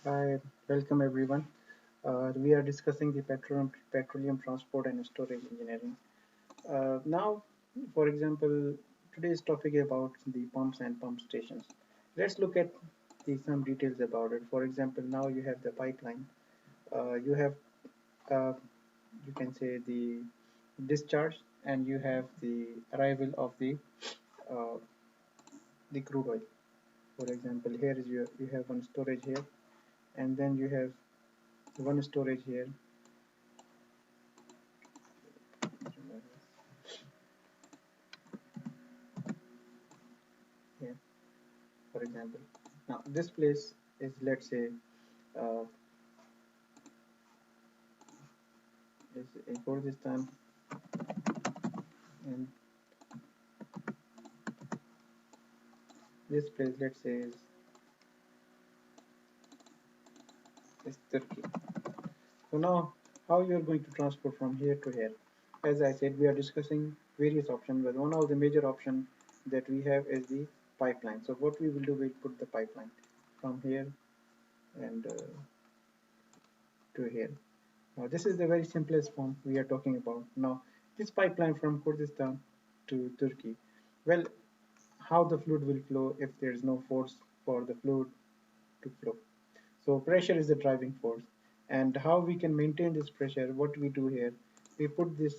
Hi, welcome everyone. We are discussing the petroleum transport and storage engineering. Now, for example, today's topic is about the pumps and pump stations. Let's look at some details about it. For example, now you have the pipeline. You have, uh, you can say, the discharge, and you have the arrival of uh, the crude oil. For example, here is you have one storage here, and then you have one storage here. Here, for example. Now, this place is, let's say, uh, is in Kurdistan, and this place, let's say, is Turkey. So now, how you are going to transport from here to here? As I said, we are discussing various options, but one of the major options that we have is the pipeline. So what we will do, we'll put the pipeline from here and to here. Now, this is the very simplest form we are talking about. Now, this pipeline from Kurdistan to Turkey, well, how the fluid will flow if there is no force for the fluid to flow. So pressure is the driving force. And how we can maintain this pressure, what we do here, we put this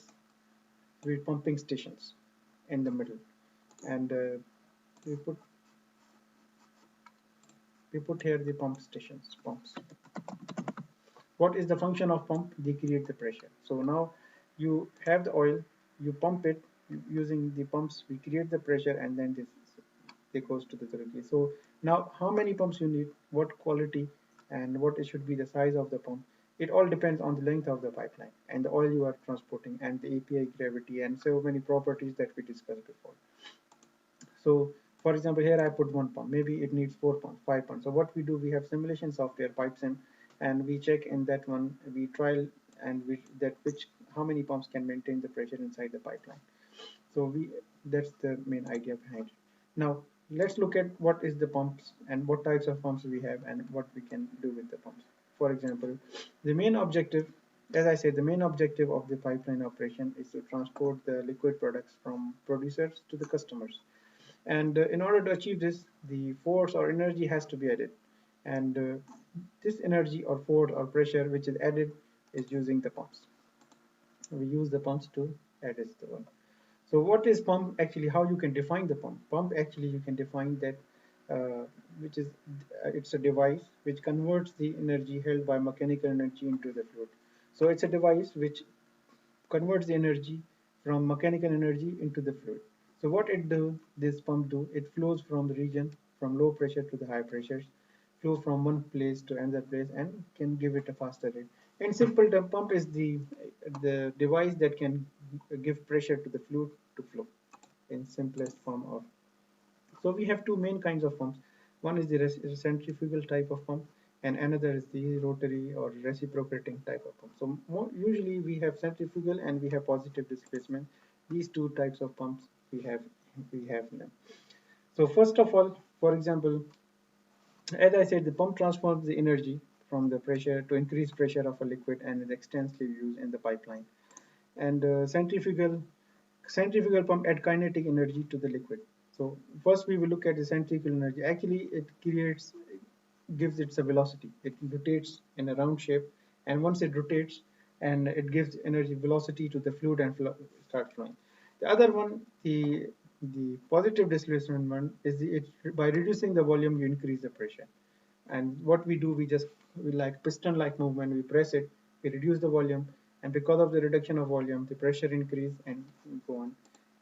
with pumping stations in the middle. And we put we put here the pump stations, pumps. What is the function of pump? They create the pressure. So now you have the oil, you pump it using the pumps, we create the pressure, and then this it goes to the Turkey. So now how many pumps you need, what quality, and what it should be the size of the pump. It all depends on the length of the pipeline and the oil you are transporting and the API gravity and so many properties that we discussed before. So for example, here I put one pump, maybe it needs four pumps, five pumps. So what we do, we have simulation software pipes in, and we check in that one, we trial and we that which how many pumps can maintain the pressure inside the pipeline. So we that's the main idea behind it. Now let's look at what is the pumps and what types of pumps we have and what we can do with the pumps. For example, the main objective, as I said, the main objective of the pipeline operation is to transport the liquid products from producers to the customers. And in order to achieve this, the force or energy has to be added. And this energy or force or pressure which is added is using the pumps. We use the pumps to add this to one. So what is pump actually? How you can define the pump? Pump actually you can define that which is it's a device which converts the energy held by mechanical energy into the fluid. So it's a device which converts the energy from mechanical energy into the fluid. So what it do, this pump do, it flows from the region from low pressure to the high pressures, flow from one place to another place and can give it a faster rate. In simple term, pump is the device that can give pressure to the fluid to flow in simplest form of. So we have two main kinds of pumps. One is the centrifugal type of pump, and another is the rotary or reciprocating type of pump. So usually we have centrifugal and we have positive displacement. These two types of pumps we have in them. So first of all, for example, as I said, the pump transforms the energy from the pressure to increase pressure of a liquid and is extensively used in the pipeline. And centrifugal pump add kinetic energy to the liquid. So first we will look at the centrifugal energy. Actually, it gives it a velocity. It rotates in a round shape, and once it rotates, and it gives energy velocity to the fluid and start flowing. The other one, the positive displacement one, is by reducing the volume, you increase the pressure. And what we do, we like piston-like movement. We press it, we reduce the volume, and because of the reduction of volume, the pressure increase and go on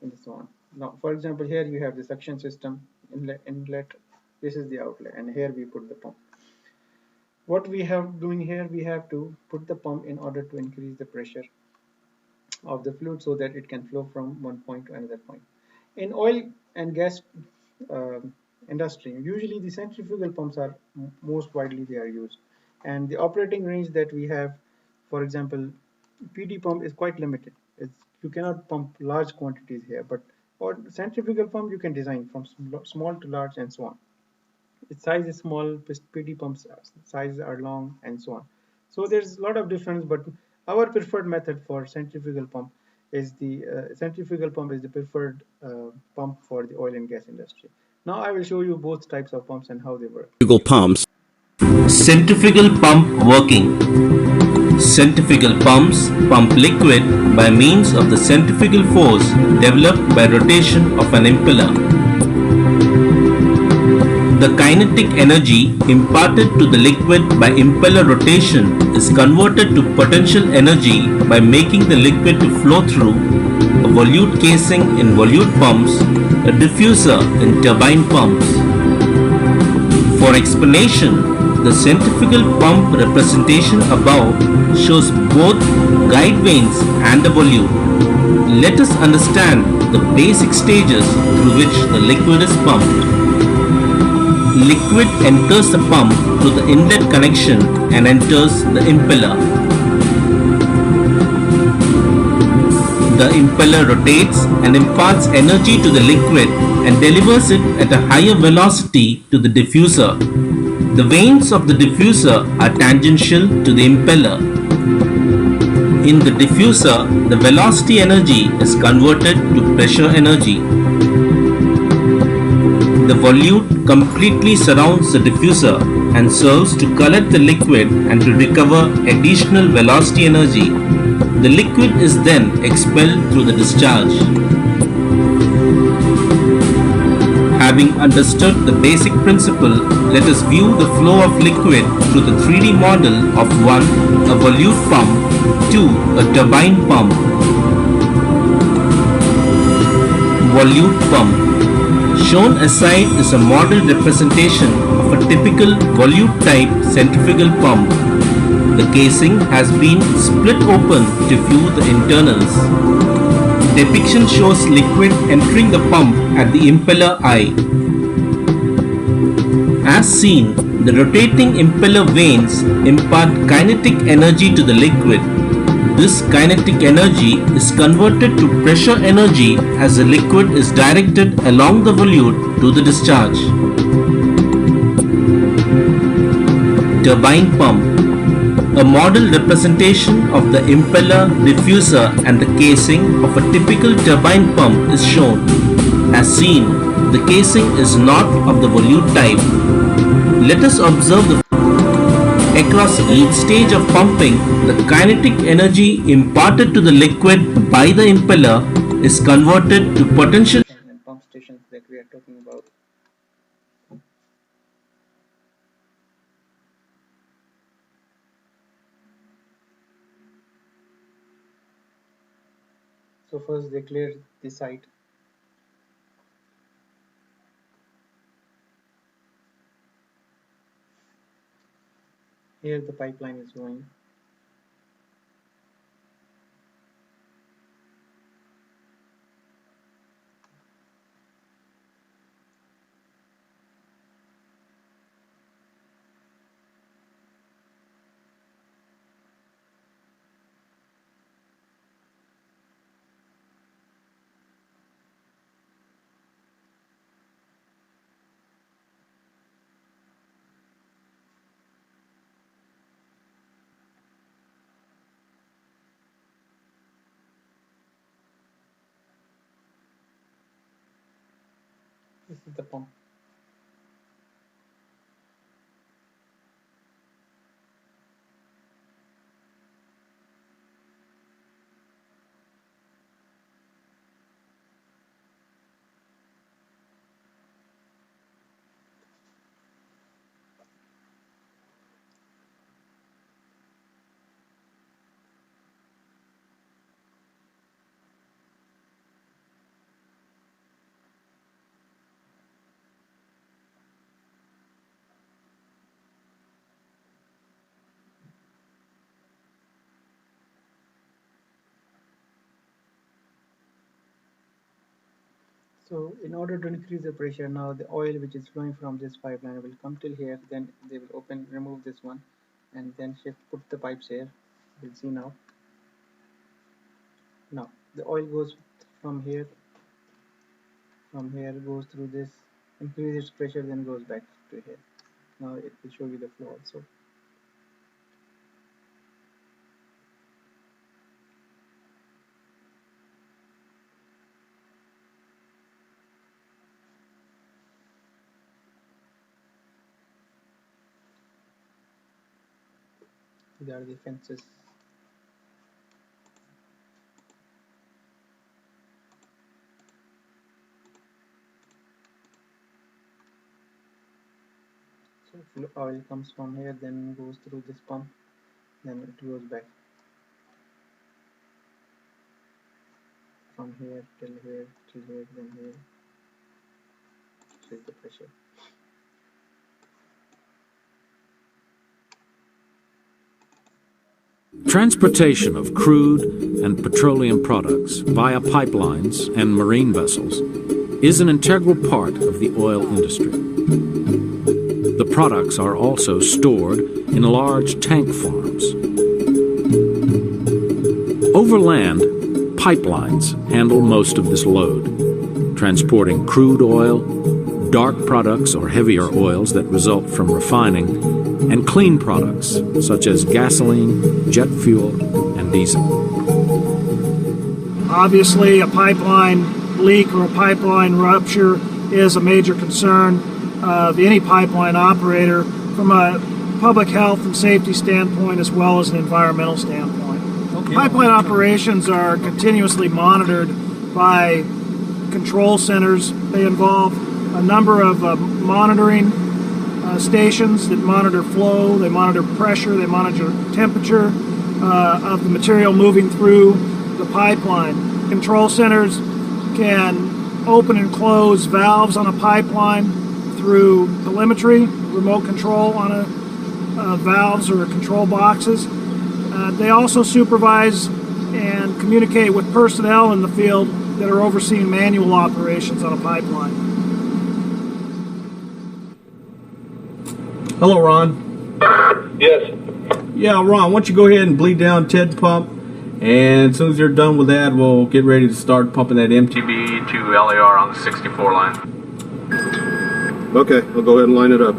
and so on. Now, for example, here you have the suction system inlet. This is the outlet, and here we put the pump. What we have doing here, we have to put the pump in order to increase the pressure of the fluid so that it can flow from one point to another point. In oil and gas um industry, usually the centrifugal pumps are most widely they are used, and the operating range that we have, for example, PD pump is quite limited. You cannot pump large quantities here, but or centrifugal pump you can design from small to large and so on. its size is small, PD pumps sizes are long, and so on. So there's a lot of difference, but our preferred method for centrifugal pump is the preferred pump for the oil and gas industry. Now I will show you both types of pumps and how they work. Centrifugal pumps. Centrifugal pump working. Centrifugal pumps pump liquid by means of the centrifugal force developed by rotation of an impeller. The kinetic energy imparted to the liquid by impeller rotation is converted to potential energy by making the liquid to flow through a volute casing in volute pumps, a diffuser in turbine pumps. For explanation, the centrifugal pump representation above shows both guide vanes and the volute. Let us understand the basic stages through which the liquid is pumped. Liquid enters the pump through the inlet connection and enters the impeller. The impeller rotates and imparts energy to the liquid and delivers it at a higher velocity to the diffuser. The vanes of the diffuser are tangential to the impeller. In the diffuser, the velocity energy is converted to pressure energy. The volute completely surrounds the diffuser and serves to collect the liquid and to recover additional velocity energy. The liquid is then expelled through the discharge. Having understood the basic principle, let us view the flow of liquid through the 3D model of 1. A volute pump, 2. A turbine pump. Volute pump. Shown aside is a model representation of a typical volute type centrifugal pump. The casing has been split open to view the internals. Depiction shows liquid entering the pump at the impeller eye. As seen, the rotating impeller vanes impart kinetic energy to the liquid. This kinetic energy is converted to pressure energy as the liquid is directed along the volute to the discharge. Turbine pump. A model representation of the impeller, diffuser and the casing of a typical turbine pump is shown. As seen, the casing is not of the volute type. Let us observe the across each stage of pumping, the kinetic energy imparted to the liquid by the impeller is converted to potential And pump stations that we are talking about. So first they clear the site. Here the pipeline is going. This is the pump. So in order to increase the pressure, now the oil which is flowing from this pipeline will come till here, then they will remove this one, and then put the pipes here. We'll see now. Now the oil goes from here goes through this, increases its pressure, then goes back to here. Now it will show you the flow also. These are the fences. So oil comes from here, then goes through this pump, then it goes back from here till here, till here, then here. This is the pressure. Transportation of crude and petroleum products via pipelines and marine vessels is an integral part of the oil industry. The products are also stored in large tank farms. Over land, pipelines handle most of this load, transporting crude oil, dark products or heavier oils that result from refining, and clean products such as gasoline, jet fuel, and diesel. Obviously, a pipeline leak or a pipeline rupture is a major concern of any pipeline operator from a public health and safety standpoint as well as an environmental standpoint. Pipeline operations are continuously monitored by control centers. They involve a number of monitoring stations that monitor flow, they monitor pressure, they monitor temperature of the material moving through the pipeline. Control centers can open and close valves on a pipeline through telemetry, remote control on valves or control boxes. They also supervise and communicate with personnel in the field that are overseeing manual operations on a pipeline. Hello, Ron. Yes. Yeah, Ron, why don't you go ahead and bleed down Ted's pump, and as soon as you're done with that, we'll get ready to start pumping that MTB to LAR on the 64 line. Okay, I'll go ahead and line it up.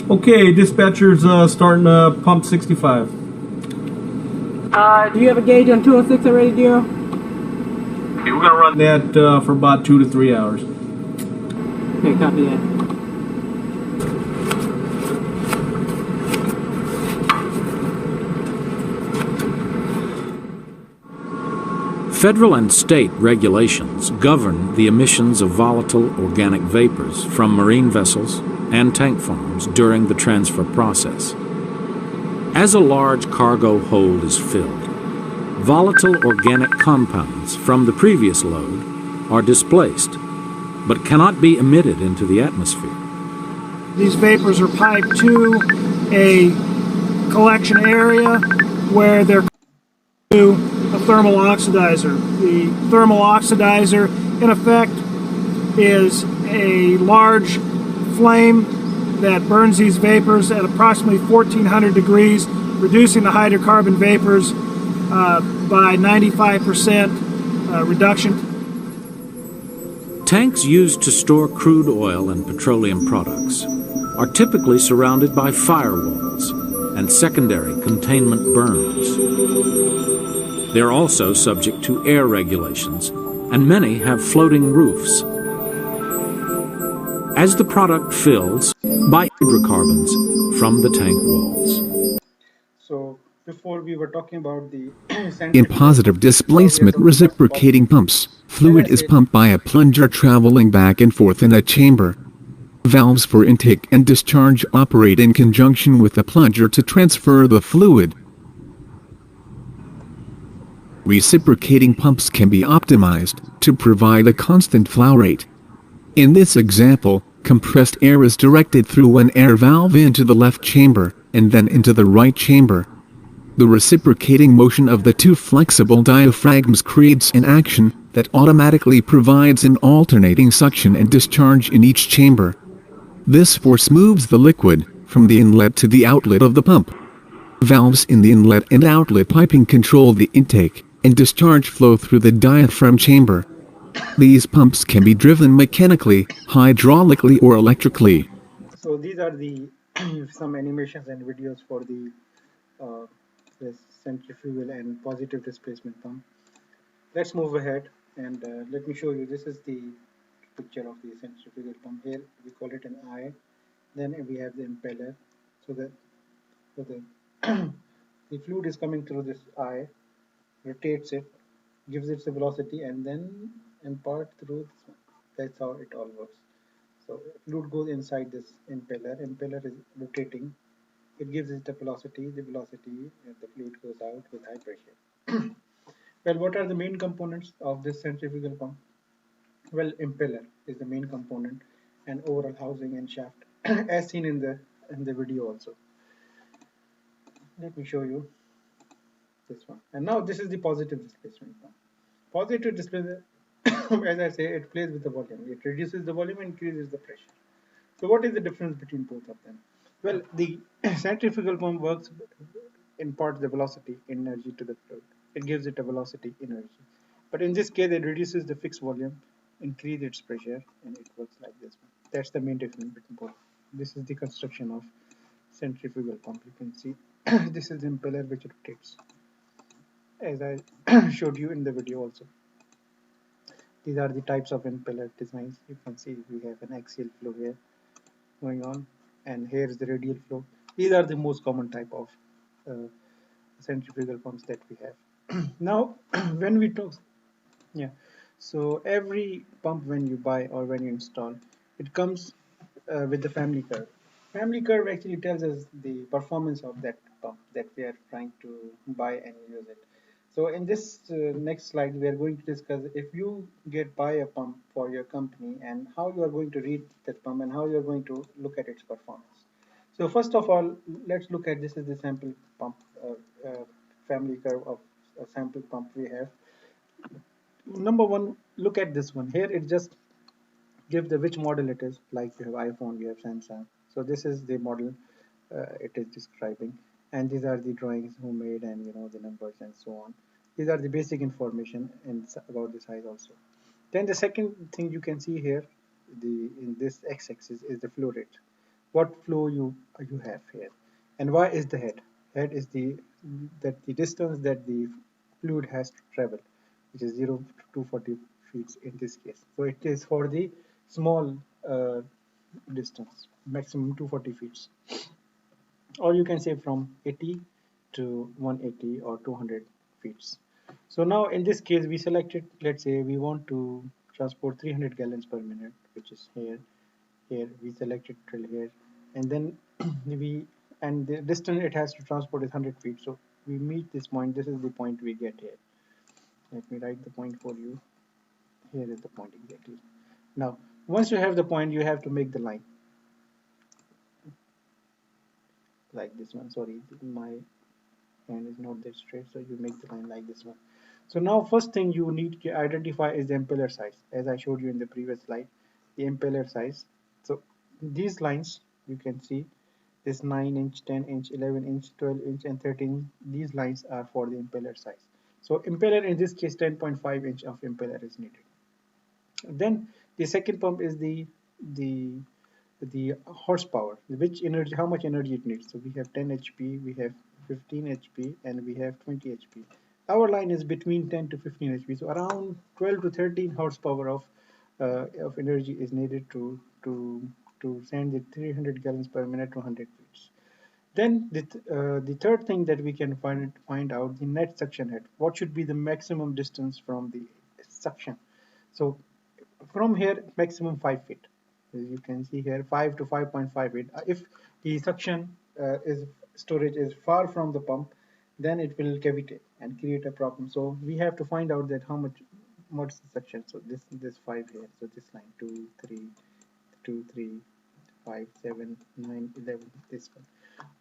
Okay, dispatcher's starting pump 65. Do you have a gauge on 206 already, Dero? Okay, we're going to run that for about 2 to 3 hours. Okay, copy that. Federal and state regulations govern the emissions of volatile organic vapors from marine vessels and tank farms during the transfer process. As a large cargo hold is filled, volatile organic compounds from the previous load are displaced, but cannot be emitted into the atmosphere. These vapors are piped to a collection area where they're to a thermal oxidizer. The thermal oxidizer, in effect, is a large flame that burns these vapors at approximately 1400 degrees, reducing the hydrocarbon vapors by 95% reduction. Tanks used to store crude oil and petroleum products are typically surrounded by firewalls and secondary containment berms. They're also subject to air regulations, and many have floating roofs. As the product fills by hydrocarbons from the tank walls. So before we were talking about the In positive displacement reciprocating pumps, fluid is pumped by a plunger traveling back and forth in a chamber. Valves for intake and discharge operate in conjunction with the plunger to transfer the fluid. Reciprocating pumps can be optimized to provide a constant flow rate. In this example, compressed air is directed through an air valve into the left chamber, and then into the right chamber. The reciprocating motion of the two flexible diaphragms creates an action that automatically provides an alternating suction and discharge in each chamber. This force moves the liquid from the inlet to the outlet of the pump. Valves in the inlet and outlet piping control the intake, and discharge flow through the diaphragm chamber. These pumps can be driven mechanically, hydraulically, or electrically. So these are the some animations and videos for uh, the centrifugal and positive displacement pump. Let's move ahead and let me show you. This is the picture of the centrifugal pump. Here we call it an eye. Then we have the impeller. So the the fluid is coming through this eye, rotates it, gives it a velocity, and then impart through this one. That's how it all works. So fluid goes inside this impeller. Impeller is rotating. It gives it a velocity. The velocity, the fluid goes out with high pressure. Well, what are the main components of this centrifugal pump? Well, impeller is the main component, and overall housing and shaft, as seen in the video also. Let me show you this one. And now this is the positive displacement pump. Positive displacement, as I say, it plays with the volume. It reduces the volume and increases the pressure. So what is the difference between both of them? Well, the centrifugal pump works imparts the velocity energy to the fluid. It gives it a velocity energy. But in this case, it reduces the fixed volume, increase its pressure, and it works like this one. That's the main difference between both. This is the construction of centrifugal pump. You can see this is the impeller which rotates, as I showed you in the video also. These are the types of impeller designs. You can see we have an axial flow here going on, and here is the radial flow. These are the most common type of uh, centrifugal pumps that we have. Now, when we talk, yeah, so every pump when you buy or when you install, it comes with the family curve. Family curve actually tells us the performance of that pump that we are trying to buy and use it. So in this next slide, we are going to discuss if you buy a pump for your company and how you are going to read that pump and how you are going to look at its performance. So first of all, let's look at this is the sample pump family curve of a sample pump we have. Number one, look at this one. Here it just gives the which model it is. Like you have iPhone, you have Samsung. So this is the model it is describing, and these are the drawings who made and the numbers and so on. These are the basic information and about the size also. Then the second thing you can see here, in this x-axis is the flow rate. What flow you have here, and why is the head? Head is the distance that the fluid has to travel, which is 0 to 240 feet in this case. So it is for the small distance, maximum 240 feet, or you can say from 80 to 180 or 200 feet. So now in this case we selected, let's say we want to transport 300 gallons per minute, which is here we selected drill here, and then we and the distance it has to transport is 100 feet. So we meet this point. This is the point we get here. Let me write the point for you. Here is the point exactly. Now once you have the point, you have to make the line like this one. Sorry, my hand is not that straight, so you make the line like this one. So now first thing you need to identify is the impeller size, as I showed you in the previous slide, the impeller size. So these lines you can see, this 9 inch, 10 inch, 11 inch, 12 inch, and 13. These lines are for the impeller size. So impeller in this case 10.5 inch of impeller is needed. Then the second pump is the the horsepower, which energy, how much energy it needs. So we have 10 HP, we have 15 HP, and we have 20 HP. Our line is between 10 to 15 HP, so around 12 to 13 horsepower of energy is needed to send the 300 gallons per minute to 100 feet. Then the third thing that we can find out the net suction head. What should be the maximum distance from the suction? So from here maximum 5 feet. As you can see here 5 to 5.5 feet. If the suction is storage is far from the pump, then it will cavitate and create a problem. So we have to find out that how much what's the suction. So this 5 here. So this line 2 3 2 3 5 7 9 11, this one.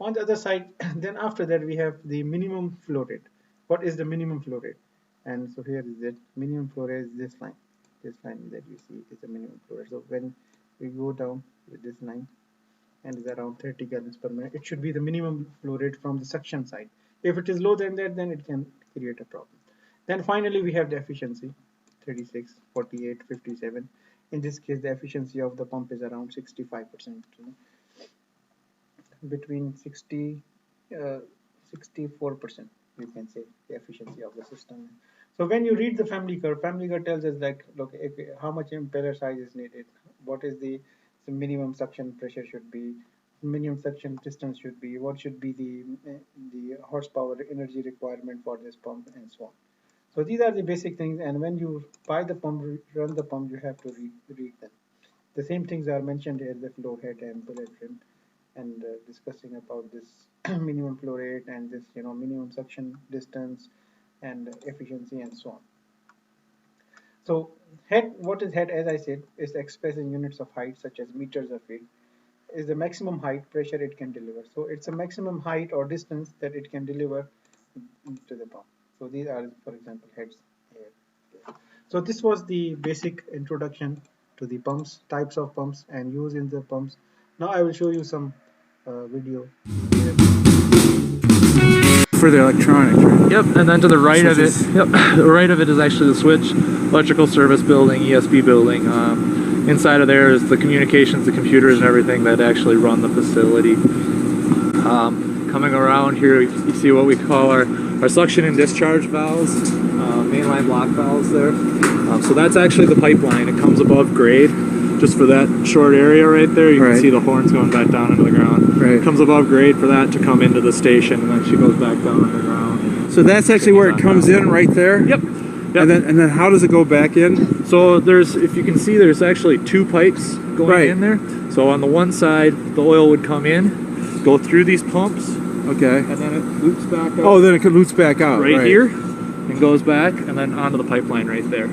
On the other side, then after that we have the minimum flow rate. What is the minimum flow rate? And so here is it. Minimum flow rate is this line. This line that you see is the minimum flow rate. So when we go down with this line and is around 30 gallons per minute, it should be the minimum flow rate from the suction side. If it is lower than that, then it can create a problem. Then finally we have the efficiency, 36, 48, 57. In this case, the efficiency of the pump is around 65%. Between 60, 64%, you can say the efficiency of the system. So when you read the family curve tells us like, look, how much impeller size is needed, what is the minimum suction pressure should be, minimum suction distance should be, what should be the horsepower energy requirement for this pump, and so on. So these are the basic things, and when you buy the pump, run the pump, you have to read them. The same things are mentioned here, the flow head and bullet rim, and discussing about this minimum flow rate and this minimum suction distance and efficiency and so on. So head, what is head? As I said, is expressed in units of height such as meters of feet. Is the maximum height pressure it can deliver. So it's a maximum height or distance that it can deliver to the pump. So these are, for example, heads here. So this was the basic introduction to the pumps, types of pumps, and use in the pumps. Now I will show you some video. For the electronics, right? Yep, and then to the right of it, yep, the right of it is actually the switch, electrical service building, ESB building. Inside of there is the communications, the computers, and everything that actually run the facility. Coming around here, you see what we call our suction and discharge valves, mainline block valves there. So that's actually the pipeline. It comes above grade. Just for that short area right there, you can see the horns going back down into the ground. Right. It comes above grade for that to come into the station, and then she goes back down underground. So that's actually where it comes in, right there. Yep. And then how does it go back in? So there's, if you can see, there's actually two pipes going in there. So on the one side, the oil would come in, go through these pumps. Okay. And then it loops back out. Oh, then it loops back out. Right here, and goes back, and then onto the pipeline right there.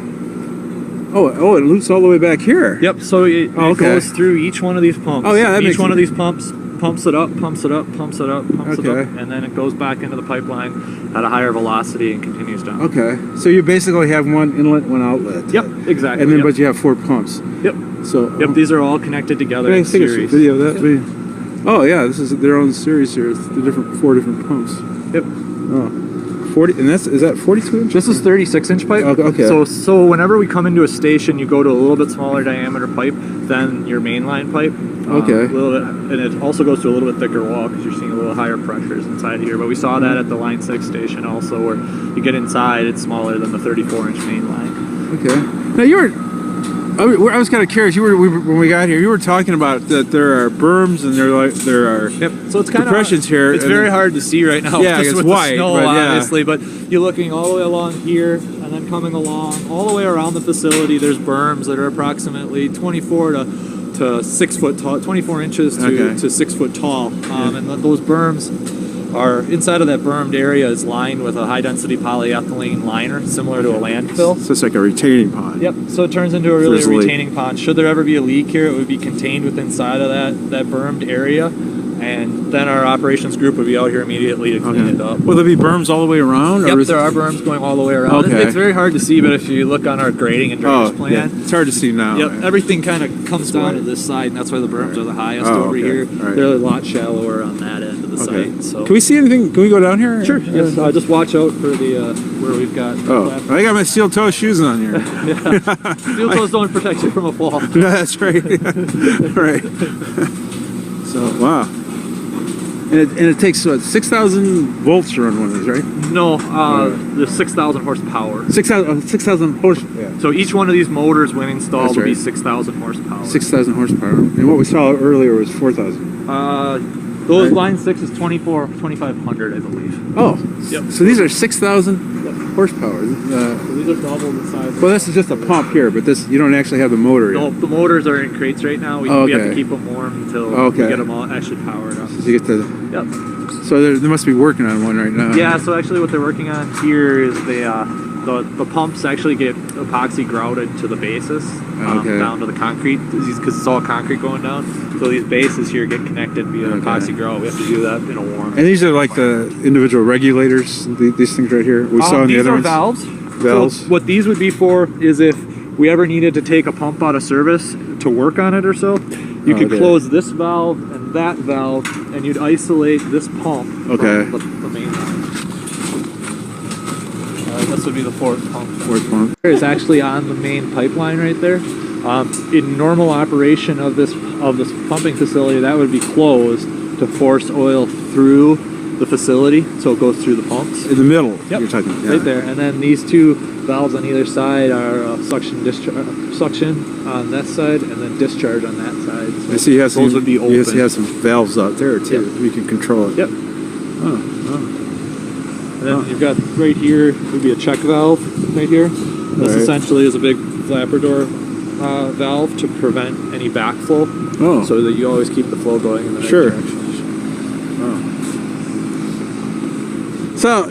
Oh, it loops all the way back here. Yep. So it goes through each one of these pumps. Oh yeah, that each one of these pumps pumps it up, pumps it up, pumps it up, pumps it up, and then it goes back into the pipeline at a higher velocity and continues down. Okay. So you basically have one inlet, one outlet. Yep. Exactly. And then, but you have 4 pumps. Yep. So. Yep. These are all connected together in Take series. a video of that. Oh yeah, this is their own series here. It's the 4 different pumps. Yep. Oh. 40, and is that 42 inch? This is 36-inch pipe. Okay. So whenever we come into a station, you go to a little bit smaller diameter pipe than your mainline pipe. Okay. A little bit, and it also goes to a little bit thicker wall because you're seeing a little higher pressures inside here. But we saw that at the Line 6 station also, where you get inside, it's smaller than the 34-inch mainline. Okay. Now you were. I was kind of curious. When we got here, you were talking about that there are berms and there are so it's kind depressions here. It's very hard to see right now. Yeah, just it's with white, the snow, but obviously. But you're looking all the way along here, and then coming along all the way around the facility. There's berms that are approximately 24 to 6 foot tall, 24 inches to 6 foot tall, and those berms are inside of that bermed area is lined with a high density polyethylene liner, similar to a landfill. So it's like a retaining pond. Yep. So it turns into a really retaining pond. Should there ever be a leak here, it would be contained within inside of that bermed area, and then our operations group would be out here immediately to clean it up. Will there be berms all the way around? Yep, there are berms going all the way around. Okay. It's very hard to see, but if you look on our grading and drainage plan, yeah. It's hard to see now. Yep, everything kind of comes down to this side, and that's why the berms are the highest over here. Right. They're a lot shallower on that end of the site. So. Can we see anything? Can we go down here? Sure. Yes. Just watch out for the where we've got. I got my steel toe shoes on here. Yeah. Steel toes don't protect you from a fall. No, that's right. Right. So wow. And it takes what, 6,000 volts to run one of these, right? No, there's 6,000 horsepower. 6,000 horsepower. Yeah. So each one of these motors, when installed, will be 6,000 horsepower. 6,000 horsepower. And what we saw earlier was 4,000. Those Line 6 is 2,500, I believe. Oh, yep. So these are 6,000 horsepower. So these are double the size. Well, this is just a pump here, but this you don't actually have the motor yet. No, the motors are in crates right now. We have to keep them warm until we get them all actually powered up. So you get to. Yep. So they must be working on one right now. Yeah. So actually, what they're working on here is the pumps actually get epoxy grouted to the bases down to the concrete because it's all concrete going down. So these bases here get connected via epoxy grout. We have to do that in a warm. And these are like the individual regulators. These things right here. We saw in the other ones. These are valves. So what these would be for is if we ever needed to take a pump out of service to work on it or so, you could close this valve and that valve, and you'd isolate this pump from the main line. This would be the fourth pump. Fourth pump. It's actually on the main pipeline right there. In normal operation of this pumping facility, that would be closed to force oil through the facility, so it goes through the pumps. In the middle, yep, you're talking. Yeah. Right there. And then these two valves on either side are suction on that side, and then discharge on that side. So I see he has those some, would be open. Yes, he has some valves out there too. Yep. We can control it. Yep. And then you've got right here would be a check valve right here. This essentially is a big flapper door valve to prevent any backflow, so that you always keep the flow going in the right direction. So,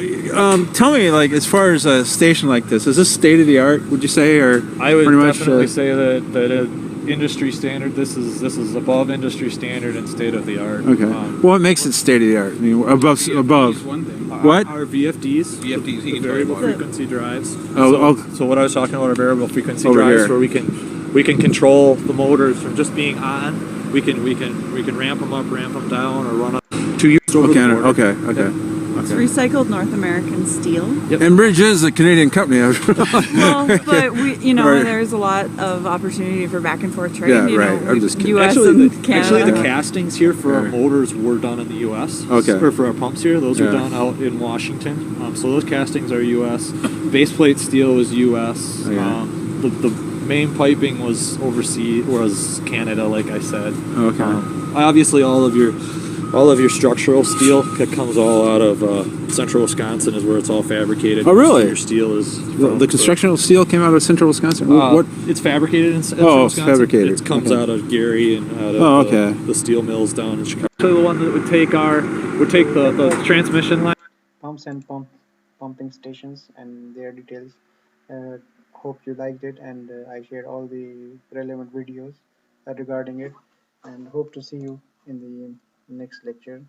tell me, like, as far as a station like this, is this state of the art? Would you say, or I would pretty much, definitely say that industry standard. This is above industry standard and state of the art. Okay. What makes it state of the art? I mean, above. What? Our VFDs, the variable frequency drives. So what I was talking about are variable frequency Over drives, here. where we can control the motors from just being on. We can ramp them up, ramp them down, or run up 2 years over the border. Okay. It's recycled North American steel. Yep. And Bridge is a Canadian company. Well, but there's a lot of opportunity for back and forth trade. Yeah, right. I'm just kidding. US Actually, and Canada. the castings here for our motors were done in the U.S. Okay. Or for our pumps here, those were done out in Washington. So those castings are U.S. Base plate steel was U.S. The main piping was overseas, was Canada, like I said. Okay. Obviously, all of your structural steel that comes all out of central Wisconsin is where it's all fabricated. Oh, really? So your steel is The constructional steel came out of central Wisconsin? What? It's fabricated in central Wisconsin. It's fabricated. It comes out of Gary and out of the steel mills down in Chicago. So the one that would take the transmission line. Pumps and pumping stations and their details. Hope you liked it, and I shared all the relevant videos regarding it, and hope to see you in the next lecture.